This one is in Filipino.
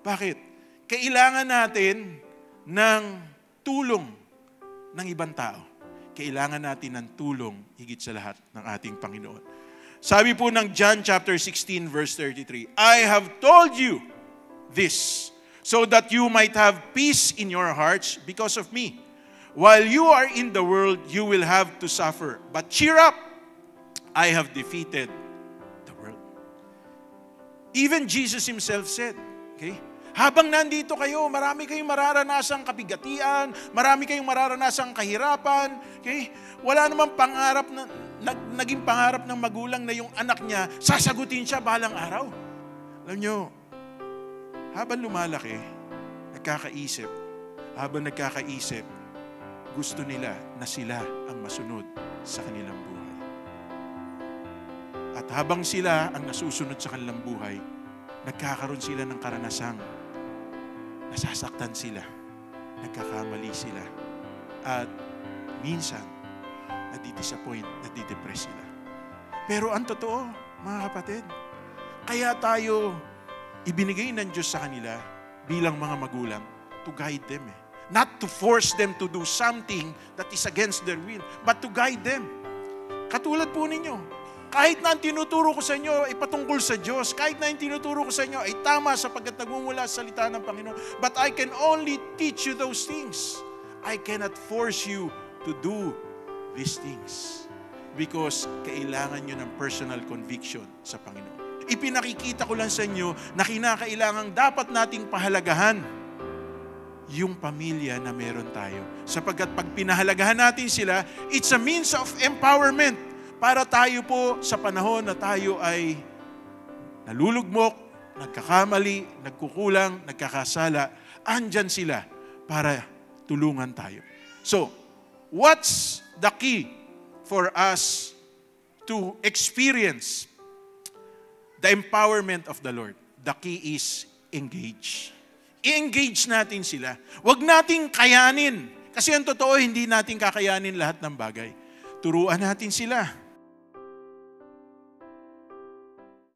Bakit? Kailangan natin ng tulong ng ibang tao. Kailangan natin ng tulong higit sa lahat ng ating Panginoon. Sabi po ng John chapter 16 verse 33, I have told you this so that you might have peace in your hearts because of me. While you are in the world, you will have to suffer. But cheer up, I have defeated the world. Even Jesus himself said, okay, habang nandito kayo, marami kayong mararanasang kabigatian, marami kayong mararanasang kahirapan, okay? Wala namang pangarap na naging pangarap ng magulang na yung anak niya, sasagutin siya balang araw. Alam nyo, habang lumalaki, habang nagkakaisip, gusto nila na sila ang masunod sa kanilang buhay. At habang sila ang nasusunod sa kanilang buhay, nagkakaroon sila ng karanasang nasasaktan sila, nagkakamali sila, at minsan, nadidisappoint, nadidepress sila. Pero ang totoo, mga kapatid, kaya tayo ibinigay ng Diyos sa kanila bilang mga magulang to guide them. Not to force them to do something that is against their will, but to guide them. Katulad po ninyo, kahit na ang tinuturo ko sa inyo ay patungkol sa Diyos, kahit na ang tinuturo ko sa inyo ay tama sapagkat nagmumula sa salita ng Panginoon, but I can only teach you those things. I cannot force you to do these things because kailangan nyo ng personal conviction sa Panginoon. Ipinakikita ko lang sa inyo na kinakailangan dapat nating pahalagahan yung pamilya na meron tayo. Sapagkat pag pinahalagahan natin sila, it's a means of empowerment para tayo po sa panahon na tayo ay nalulugmok, nagkakamali, nagkukulang, nagkakasala, andyan sila para tulungan tayo. So, what's the key for us to experience the empowerment of the Lord? The key is engage. I-engage natin sila. Huwag nating kayanin. Kasi ang totoo, hindi natin kakayanin lahat ng bagay. Turuan natin sila.